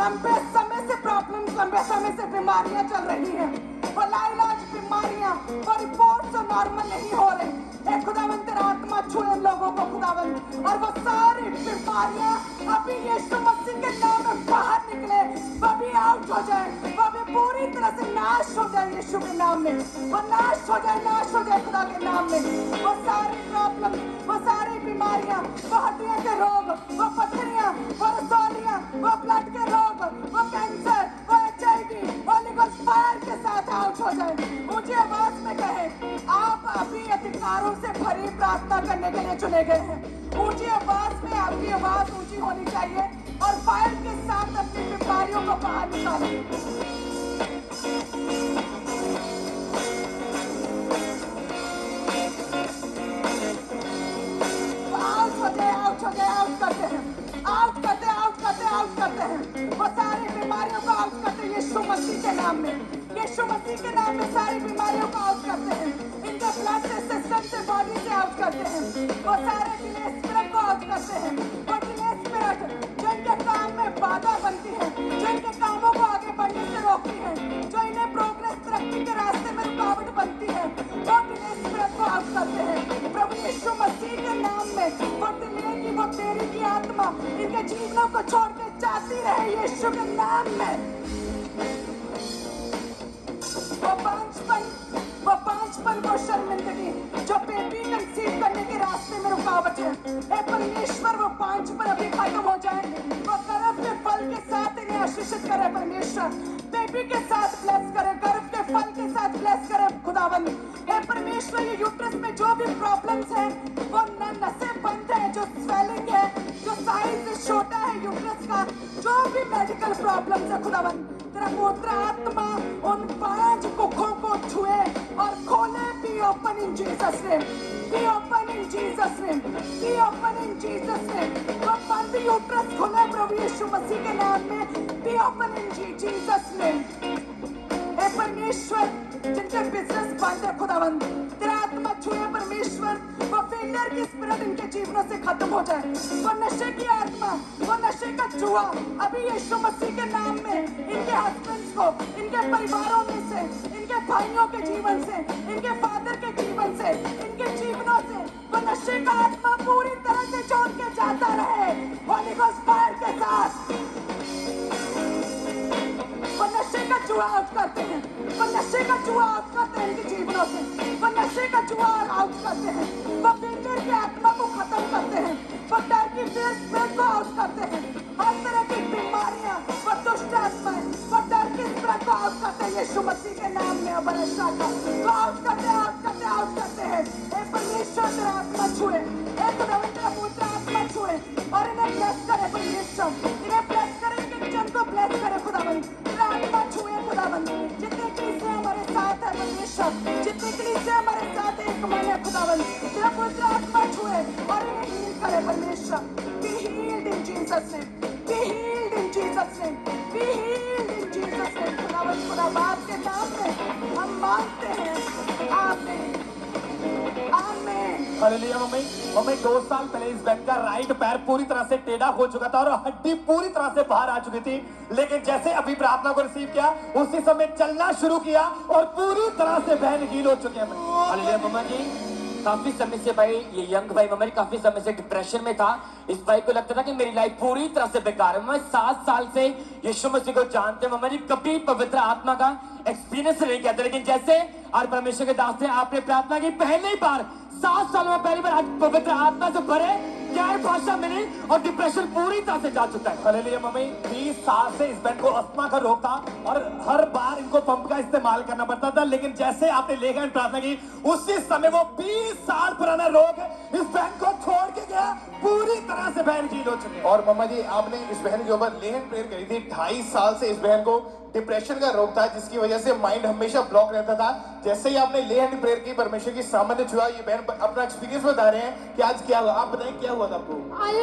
लंबे समय से प्रॉब्लम्स, लंबे समय से बीमारियां चल रही हैं, वो लाइलाज बीमारियां, वो रिपोर्ट नॉर्मल नहीं हो रही। ए खुदावन तेरा आत्मा छुए इन लोगों को खुदावन, और वो सारी बीमारियां अभी यीशु मसीह के नाम में बाहर निकले, वो भी आउट हो जाए, वो भी पूरी तरह से नाश हो जाए यीशु के नाम में, वो नाश हो जाए खुदा के नाम में। वो सारी प्रॉब्लम, वो सारी बीमारियां, वो हड्डियों के रोग, वो पथरियां, वो रसौलियां, वो ब्लड के रोग, वो कैंसर, वो HIV, होली गोस्ट फायर के साथ आउट हो जाए। ऊंची आवाज में कहे, आप अभी अधिकारों से भरी प्रार्थना करने के लिए चुने गए हैं। ऊंची आवाज में आपकी आवाज ऊंची होनी चाहिए और फायर के साथ अपनी बीमारियों को बाहर निकालें। आउट करते हैं वो सारी बीमारियों को आउट करते हैं यीशु मसीह के नाम में। यीशु मसीह के नाम में सारी बीमारियों को आउट करते हैं, इनके ब्लड से, सिस्टम से, बॉडी से आउट करते हैं। वो सारे डिले स्पिरिट को आउट करते हैं, वो डिले स्पिरिट जो इनके काम में बाधा बनती है, जो इनके कामों को आगे बढ़ने से रोकती है, जो इन्हें प्रोग्रेस तरक्की के रास्ते में रुकावट बनती है, वो डिले स्पिरिट को आउट करते हैं प्रभु यीशु मसीह के नाम में। वो डिले की, वो देरी की आत्मा इनके जीवनों को छोड़ के जाती रहे यीशु के नाम में। वो शर्मिंदगी जो बेबी कंसीव करने के रास्ते में रुकावट है, हे परमेश्वर वो पांचपन अभी खत्म हो जाए, वो गर्भ के फल के साथ इन्हें आशीषित करे परमेश्वर, बेबी के साथ ब्लेस करे, गर्भ के फल के साथ ब्लेस करे खुदावन। हे परमेश्वर ये यूट्रस में जो भी प्रॉब्लम्स हैं, वो नसें बंद है, जो स्वेलिंग है, जो साइज छोटा है यूट्रस का, जो भी मेडिकल प्रॉब्लम्स है खुदावन, तेरा पुत्र आत्मा उन 5 कुखों को छुए और खोले। Be open in Jesus' name. Be open in Jesus' name. Be open in Jesus' name. वो बंद यूट्रस खोले प्रभु यीशु मसीह के नाम में। Be open in Jesus' name. हे परमेश्वर जिनके बिजनेस बंद है खुदावंद, तेरा आत्मा छुए परमेश्वर, वो फेलियर की स्पिरिट इनके जीवनों से खत्म हो जाए, वो नशे की आत्मा, वो नशे का जुआ अभी यीशु मसीह के नाम में इनके हस्बैंड्स को, इनके परिवारों में से, इनके भाइयों के जीवन से, इनके फादर के जीवन से, इनके जीवनों से वो नशे का आत्मा पूरी तरह से छोड़ के जाता रहे होली गोस्ट फायर के साथ। वो नशे का जुआ आउट करते हैं, वो नशे का जुआ आउट करते हैं इनके जीवनों से, वो नशे का जुआ आउट करते हैं, वो फेलियर की आत्मा को खत्म करते हैं, वो डर की स्पिरिट को आउट करते हैं, हर तरह की बीमारियां, वो दुष्ट आत्माएं, वो डर की स्पिरिट को आउट करते हैं यीशु मसीह के नाम में। बरसा का वो आउट करते हैं। हे परमेश्वर तेरा आत्मा छुए, हे खुदावंद तेरा पुत्र आत्मा छुए और इन्हें ब्लेस करे परमेश्वर, इन्हें ब्लेस करे, इनके जन को ब्लेस करे खुदावंद, तेरा आत्मा छुए खुदावंद। जितने कलीसिया हमारे साथ है परमेश्वर, जितने कलीसिया हमारे साथ है एक मन है खुदावंद, तेरा पुत्र आत्मा छुए और इन्हें हील करे परमेश्वर। Be healed in Jesus' name. Be healed in Jesus' name. Be healed in Jesus' name. खुदावंद खुदा बाप के नाम में हम मांगते हैं, आमीन आमीन। हालेलुया। मम्मी 2 साल पहले इस बहन का राइट पैर पूरी तरह से टेढ़ा हो चुका था और हड्डी पूरी तरह से बाहर आ चुकी थी, लेकिन जैसे अभी प्रार्थना को रिसीव किया उसी समय चलना शुरू किया और पूरी तरह से बहन हील हो चुके हैं। हालेलुया। मम्मा जी काफी समय से भाई, ये यंग भाई मम्मा जी काफी समय से डिप्रेशन में था। इस भाई को लगता था कि मेरी लाइफ पूरी तरह से बेकार है। मैं 7 साल से यीशु मसीह को जानते मम्मा जी कभी पवित्र आत्मा का एक्सपीरियंस नहीं किया था, लेकिन जैसे आज परमेश्वर के दास ने आपने प्रार्थना की, पहली बार 7 साल में पहली बार आज पवित्र आत्मा से भरे, ज्ञान भाषा मिली और डिप्रेशन पूरी तरह से जा चुका है। हालेलुया। मम्मी 20 साल से इस बहन को अस्थमा का रोग था और हर बार इनको पंप का इस्तेमाल करना पड़ता था, लेकिन जैसे आपने लेकर प्रार्थना की उसी समय वो 20 साल पुराना रोग इस बहन को छोड़ के गया, पूरी तरह से बहन हील हो चुकी है। और मम्मा जी आपने इस बहन के ऊपर लेहन प्रेयर करी थी। 2.5 साल से इस बहन को डिप्रेशन का रोग था, जिसकी वजह से माइंड हमेशा ब्लॉक रहता था। जैसे ही आपने लेहन प्रेयर की, परमेश्वर की सामर्थ्य छुआ, ये बहन अपना एक्सपीरियंस बता रहे हैं कि आज क्या हुआ। आप बताएं क्या हुआ था आपको। आज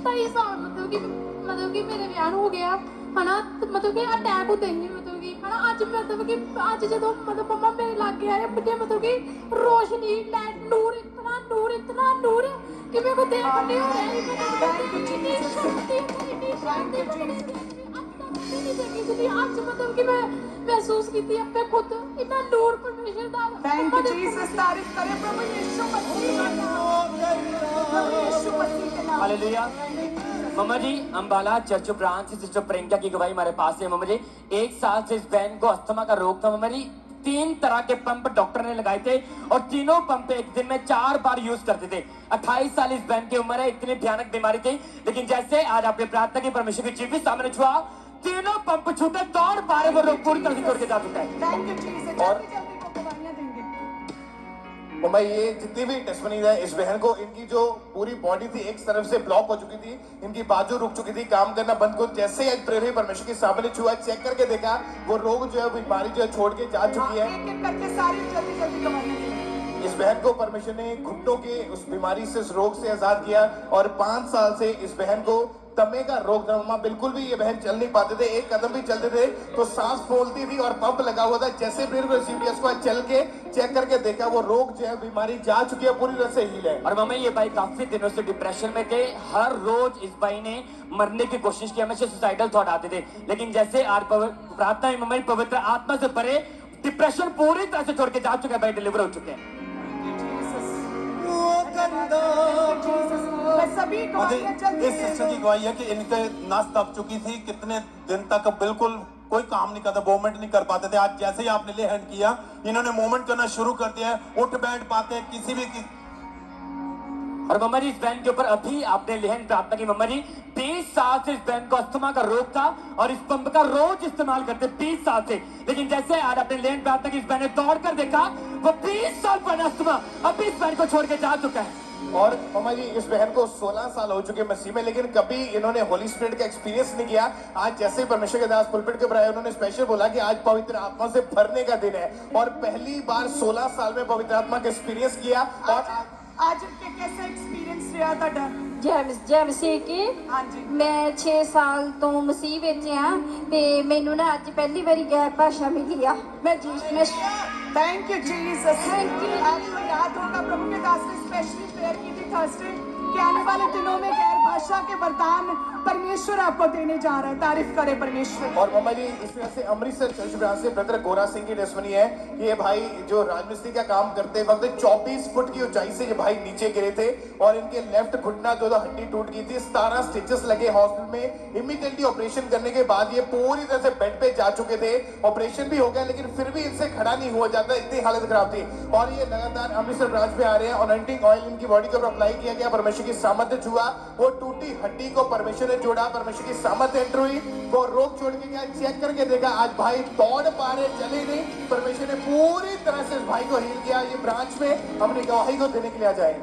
2.5 साल मतलब कि मेरे ब्याह हो गया है ना, मतलब कि अटैक होते ही मतलब कि है ना, आज मतलब कि आज जो मतलब मम्मा मेरे लागे आए, मुझे मतलब कि रोशनी लाइट नूर इतना नूर कि मेरे को देख नहीं हो रहा है। इजली आज मतलब कि मैं महसूस की थी अपने खुद इतना नूर परमेश्वर दा थैंक यू जीसस, तारीफ करें प्रभु यीशु मसीह का नाम, प्रभु यीशु मसीह के नाम। हालेलुया। मम्मा जी, अंबाला चर्च ब्रांच से सिस्टर प्रियंका की गवाही हमारे पास है। मम्मा जी, 1 साल से इस बहन को अस्थमा का रोग था। मम्मा जी, 3 तरह के पंप डॉक्टर ने लगाए थे और तीनों पंप एक दिन में 4 बार यूज करते थे। 28 साल इस बहन की उम्र है, इतनी भयानक बीमारी थी, लेकिन जैसे आज आपने प्रार्थना की, परमेश्वर की जीवित सामने छुआ, तीनों पंप छूटे, 4 बार वो रोग पूरी तरह से छोड़ के जा चुका है। Thank you Jesus. और- जल्दी जल्दी को गवाहियां देंगे। तो मैं ये जितनी भी टेस्टमनीज है इस बहन को, इनकी जो पूरी बॉडी थी एक तरफ से ब्लॉक हो चुकी थी, इनकी बाजू रुक चुकी थी, काम करना बंद को, जैसे ही आज प्रेयर परमेश्वर के सामने छुआ, चेक करके देखा, वो रोग जो है, बीमारी जो है छोड़ के जा चुकी है। एक एक करके सारी जल्दी जल्दी गवाहियां देंगे। इस बहन को परमेश्वर ने घुटनों के उस बीमारी से, उस रोग से आजाद किया और 5 साल से इस बहन को दमे का रोग था। मामा बिल्कुल भी ये बहन चल नहीं पाते थे, एक कदम भी चलते थे तो सांस फूलती थी और पंप लगा हुआ था। जैसे प्रेयर को रिसीव किया, उसको आज चल के चेक करके देखा, वो रोग जो है, बीमारी जा चुकी है, पूरी तरह से हील है। और मामा, ये भाई काफी दिनों से डिप्रेशन में थे। हर रोज इस भाई ने मरने की कोशिश की, हमेशा सुसाइडल थॉट आते थे, लेकिन जैसे आज प्रार्थना में मम्मा पवित्र आत्मा से भरे, डिप्रेशन पूरी तरह से छोड़ के जा चुके हैं भाई, डिलीवर हो चुके हैं। मैं सभी गवाहियां जल्दी इस सिस्टर की गवाही है कि इनके नस दब चुकी थी, कितने दिन तक बिल्कुल कोई काम नहीं करता, मूवमेंट नहीं कर पाते थे। आज जैसे ही आपने ले हैंड किया, इन्होंने मूवमेंट करना शुरू कर दिया है, उठ बैठ पाते हैं किसी भी और मम्मा जी, इस बहन के ऊपर अभी आपने लेहन प्रार्थना की। मम्मा जी, 20 साल से इस बहन को अस्थमा का रोग था और इस पंप का रोज इस्तेमाल करते 20 साल से, लेकिन जैसे आज आपने लेहन प्रार्थना की, इस बहन ने दौड़ कर देखा, वो 20 साल पहले अस्थमा अभी इस बहन को छोड़ के जा चुका है। और मामा जी, इस बहन को 16 साल हो चुके मसीह में, लेकिन कभी इन्होंने होली स्पिरिट का एक्सपीरियंस नहीं किया। आज जैसे ही परमेश्वर के दास पुलपिट के ऊपर आए, उन्होंने स्पेशल बोला कि आज पवित्र आत्मा से भरने का दिन है और पहली बार 16 साल में पवित्र आत्मा का एक्सपीरियंस किया। और आज के कैसा एक्सपीरियंस रहा ਤੁਹਾਡਾ? ਜੈ ਮਸੀਹ ਕੀ। ਹਾਂਜੀ। ਮੈਂ 6 ਸਾਲ ਤੋਂ ਮਸੀਹ ਵਿੱਚ ਆ ਤੇ ਮੈਨੂੰ ਨਾ ਅੱਜ ਪਹਿਲੀ ਵਾਰੀ ਗੈਰ ਭਾਸ਼ਾ ਮਿਲੀ ਆ। ਮੈਂ thank you Jesus. Thank you. आपको याद होगा प्रभु के दास ने स्पेशली प्रेयर की थी थर्सडे कि आने वाले दिनों में गैर भाषा के वरदान परमेश्वर आपको देने जा रहा है। तारीफ करे परमेश्वर। और मामा जी, इस वजह से अमृतसर चर्च ब्रांच से ब्रदर गोरा सिंह की टेस्टमनी है कि ये भाई जो राजमिस्त्री का काम करते वक्त 24 फुट की ऊंचाई से ये भाई नीचे गिरे थे और इनके लेफ्ट घुटना जो हड्डी टूट गई थी। 17 स्टिचेस लगे हॉस्पिटल में। इमीडिएटली ऑपरेशन करने के बाद ये पूरी तरह से बेड पे जा चुके थे। ऑपरेशन भी हो गया, लेकिन फिर भी इनसे खड़ा नहीं हुआ जाता, इतनी हालत खराब थी। और ये लगातार अमृतसर ब्रांच पे आ रहे हैं। अनॉइंटिंग ऑयल इनकी बॉडी के ऊपर अप्लाई किया गया, परमेश्वर की सामर्थ्य छुआ, वो टूटी हड्डी को परमेश्वर ने जोड़ा, परमेश्वर की सामर्थ्य एंटर हुई, वो रोग छोड़ के गया। चेक करके देखा, आज भाई दौड़ पा रहे, चले नहीं, परमेश्वर ने पूरी तरह से इस भाई को हील किया। ये ब्रांच में अपनी गवाही को देने के लिए आ जाए।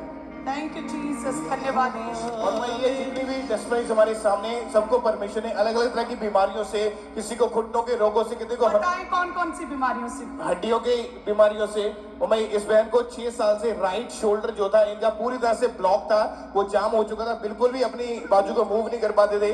Thank you Jesus. धन्यवाद यीशु। और मैं ये जितनी भी टेस्टमनीज हमारे सामने, सबको परमेश्वर ने अलग अलग तरह की बीमारियों से, किसी को घुटनों के रोगों से, किसी को बताएं कौन कौन सी बीमारियों से? हड्डियों की बीमारियों से। और मैं इस बहन को 6 साल से राइट शोल्डर जो था इनका पूरी तरह से ब्लॉक था, वो जाम हो चुका था, बिल्कुल भी अपनी बाजू को मूव नहीं कर पाते थे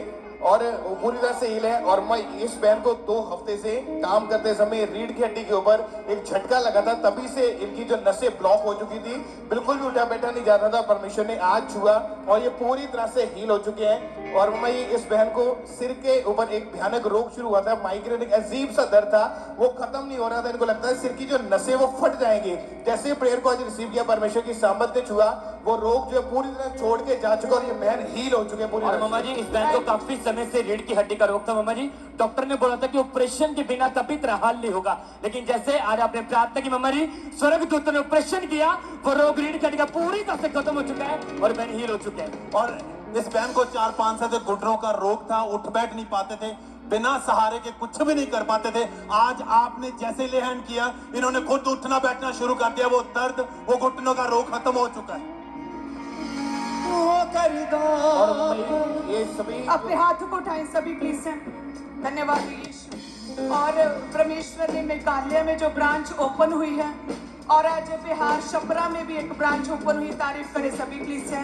और वो पूरी तरह से हील है। और मैं इस बहन को 2 हफ्ते से काम करते समय रीढ़ की हड्डी के ऊपर एक झटका लगा था, तभी से इनकी जो नसें ब्लॉक हो चुकी थी, बिल्कुल भी उठा बैठा नहीं जाता था। परमेश्वर ने आज छुआ और ये पूरी तरह से हील हो चुके हैं। और मैं इस बहन को सिर के ऊपर एक भयानक रोग शुरू हुआ था, माइग्रेन, एक अजीब सा दर्द था, वो खत्म नहीं हो रहा था। इनको लगता है सिर की जो नसें वो फट जाएंगी। जैसे प्रेयर को आज रिसीव किया, परमेश्वर की सामर्थ्य छुआ, वो रोग जो है पूरी तरह छोड़ के जा चुका और ये बहन हील हो चुके हैं पूरी और तरह मामा से। जी, इस बहन को काफी समय से रीढ़ की हड्डी का रोग था। मामा जी, डॉक्टर ने बोला था कि ऑपरेशन के बिना कभी तरह हल नहीं होगा, लेकिन जैसे आज आपने प्रार्थना की मामा जी, स्वर्गदूत ने ऑपरेशन किया, वो रोग रीढ़ की हड्डी का पूरी तरह से खत्म हो चुका है और बहन हील हो चुके हैं। और इस बहन को 4-5 साल से घुटनों का रोग था, उठ बैठ नहीं पाते थे, बिना सहारे के कुछ भी नहीं कर पाते थे। आज आपने जैसे ले हैंड किया, इन्होंने खुद उठना बैठना शुरू कर दिया, वो दर्द, वो घुटनों का रोग खत्म हो चुका है। और मैं ये सभी अपने हाथों को उठाएं सभी प्लीज से। धन्यवाद यीशु। और परमेश्वर ने मेघालय में जो ब्रांच ओपन हुई है और आज बिहार छपरा में भी एक ब्रांच ओपन हुई, तारीफ करे सभी प्लीज से।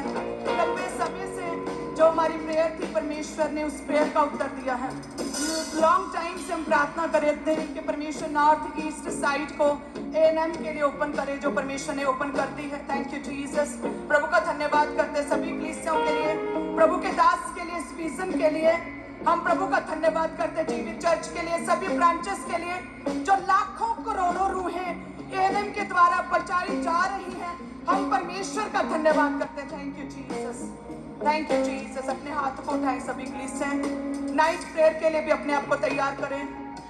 लंबे समय से जो हमारी प्रेयर थी, परमेश्वर ने उस प्रेयर का उत्तर दिया है। लॉन्ग टाइम से हम प्रार्थना कर रहे थे कि परमेश्वर नॉर्थ ईस्ट साइड को A&M के लिए ओपन करे, जो परमेश्वर ने ओपन कर दी है। Thank you Jesus. प्रभु का धन्यवाद करते सभी क्रिश्चियनों के लिए, प्रभु के दास के लिए, इस विजन के लिए हम प्रभु का धन्यवाद करते हैं जीवित चर्च के लिए, सभी ब्रांचेस के लिए जो लाखों करोड़ों रूहें एएनएम के द्वारा बचाई जा रही हैं। हम परमेश्वर का धन्यवाद करते हैं। Thank you Jesus, thank you Jesus. अपने हाथ को उठाएं सभी कलीसियां। नाइट प्रेयर के लिए भी अपने आप को तैयार करें।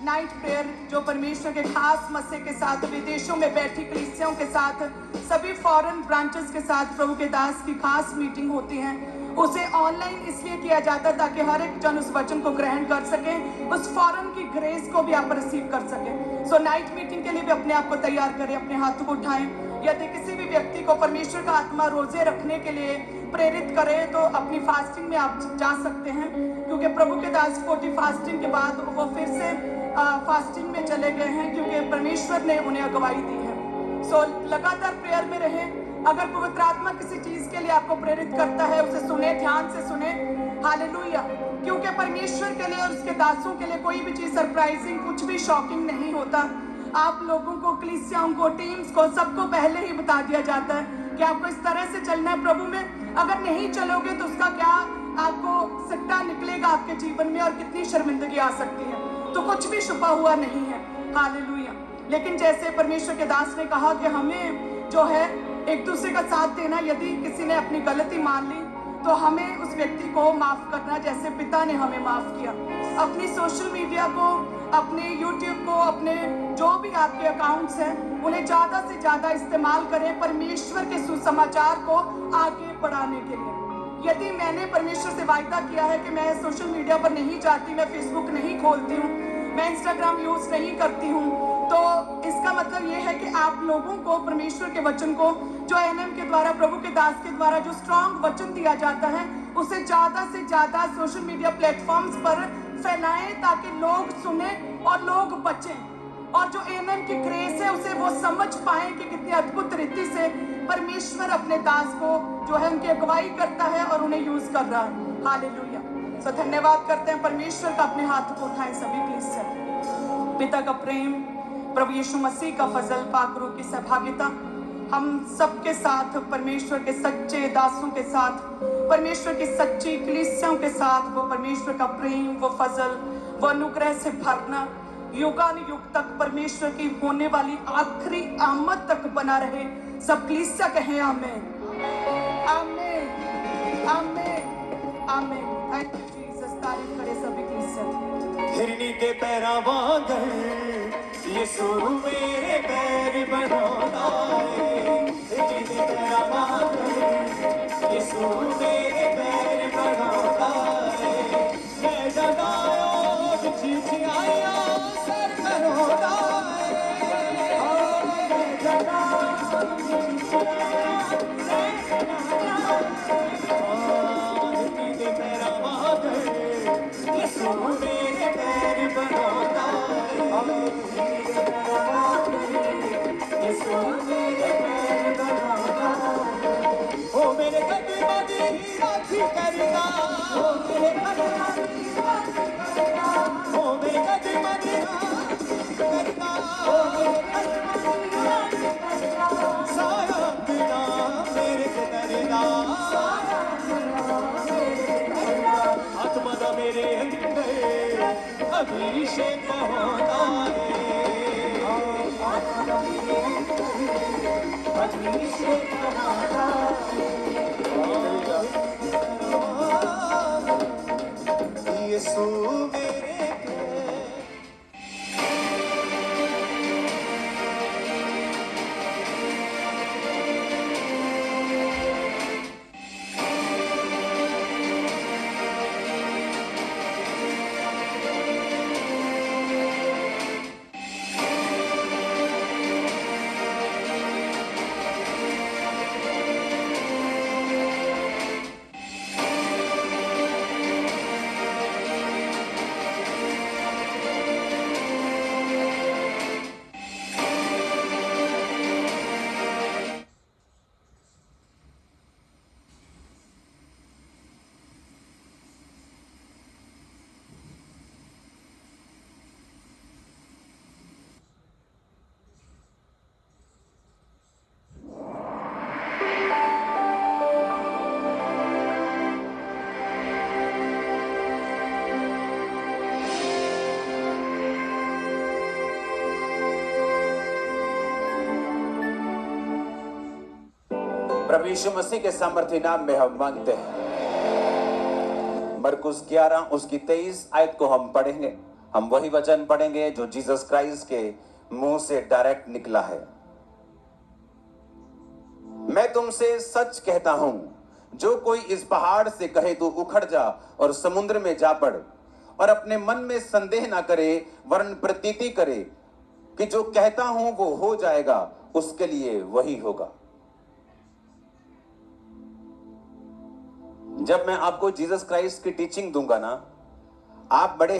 नाइट प्रेयर जो परमेश्वर के खास मस्से के साथ विदेशों में बैठी कलीसियाओं के साथ, सभी फॉरेन ब्रांचेस के साथ प्रभु के दास की खास मीटिंग होती है। उसे ऑनलाइन इसलिए किया जाता है ताकि हर एक जन उस वचन को ग्रहण कर सके, उस फॉरेन की ग्रेस को भी आप रिसीव कर सके। सो नाइट मीटिंग के लिए भी अपने आप को तैयार करें, अपने हाथों को उठाएं। यदि किसी भी व्यक्ति को परमेश्वर का आत्मा रोजे रखने के लिए प्रेरित करे तो अपनी फास्टिंग में आप जा सकते हैं, क्योंकि प्रभु के दास 40 फास्टिंग के बाद वो फिर से फास्टिंग में चले गए हैं, क्योंकि परमेश्वर ने उन्हें अगुवाई दी है। सो लगातार प्रेयर में रहें। अगर पवित्र आत्मा किसी चीज के लिए आपको प्रेरित करता है, उसे सुने, ध्यान से सुने। हालेलुया। क्योंकि परमेश्वर के लिए और उसके दासों के लिए कोई भी चीज सरप्राइजिंग, कुछ भी शॉकिंग नहीं होता। आप लोगों को, कलीसियाओं को, टीम्स को, सबको पहले ही बता दिया जाता है कि आपको इस तरह से चलना है प्रभु में। अगर नहीं चलोगे तो उसका क्या आपको सिट्टा निकलेगा आपके जीवन में और कितनी शर्मिंदगी आ सकती है। तो कुछ भी छुपा हुआ नहीं है। हालेलुया। लेकिन जैसे परमेश्वर के दास ने कहा कि हमें जो है एक दूसरे का साथ देना, यदि किसी ने अपनी गलती मान ली तो हमें उस व्यक्ति को माफ करना, जैसे पिता ने हमें माफ किया। अपनी सोशल मीडिया को, अपने यूट्यूब को, अपने जो भी आपके अकाउंट्स हैं, उन्हें ज्यादा से ज्यादा इस्तेमाल करें परमेश्वर के सुसमाचार को आगे बढ़ाने के लिए। यदि मैंने परमेश्वर से वायदा किया है कि मैं सोशल मीडिया पर नहीं जाती, मैं फेसबुक नहीं खोलती हूँ, मैं इंस्टाग्राम यूज नहीं करती हूँ, तो इसका मतलब ये है कि आप लोगों को परमेश्वर के वचन को, जो एएनएम के द्वारा, प्रभु के दास के द्वारा जो स्ट्रॉन्ग वचन दिया जाता है, उसे ज्यादा से ज्यादा सोशल मीडिया प्लेटफॉर्म्स पर फैलाएं, ताकि लोग सुने और लोग बचें। और जो एएनएम की ग्रेस है उसे वो समझ पाए कि कितनी अद्भुत रीति से परमेश्वर अपने दास को जो है उनकी अगुवाई करता है और उन्हें यूज कर रहा है। हालेलुया। सो धन्यवाद करते हैं परमेश्वर का। अपने हाथ को उठाएं सभी प्लीज से। पिता का प्रेम, प्रभु यीशु मसीह का फजल, पाक रूह की सहभागिता हम सबके साथ, परमेश्वर के सच्चे दासों के साथ, परमेश्वर की सच्ची कलीसियाओं के साथ, वो परमेश्वर का प्रेम, वो फजल, वो अनुग्रह से भरना युगान युग तक परमेश्वर की होने वाली आखिरी आमद तक बना रहे। सब कलीसिया कहें आमीन, आमीन, आमीन, आमीन। Thank you Jesus. तारीफ करे सभी कलीसिया। हिरनी के पैरा वांगर यीशु मेरे पैर बनाता है। हिरनी के पैरा वांगर यीशु मेरे पैर बनाता है। मैं जगायो बिछी आया सर करोड़ा है। मैं जगायो बिछी आया सर करोड़ा है। हिरनी के पैरा वांगर यीशु मेरे पैर बनाता है। ओ मेरे कदमा दी राखी करेगा, ओ मेरे कदमा दी राखी करेगा, ओ मेरे कदमा दी राखी करेगा, ओ मेरे कदमा दी राखी करेगा। साया बिना मेरे के करेगा, साया बिना मेरे के करेगा। आत्मा दा मेरे अंदर अभिषेक होता है। आत्मा मेरे अंदर अभिषेक होता है। यीशु मेरे पैर। प्रभु यीशु मसीह के सामर्थ्य नाम में हम मांगते हैं। मरकुस 11 उसकी 23 आयत को हम पढ़ेंगे। हम वही वचन पढ़ेंगे जो जीसस क्राइस्ट के मुंह से डायरेक्ट निकला है। मैं तुमसे सच कहता हूं, जो कोई इस पहाड़ से कहे तो उखड़ जा और समुद्र में जा पड़, और अपने मन में संदेह ना करे वरन प्रतीति करे कि जो कहता हूं वो हो जाएगा, उसके लिए वही होगा। जब मैं आपको जीसस क्राइस्ट की टीचिंग दूंगा ना, आप बड़े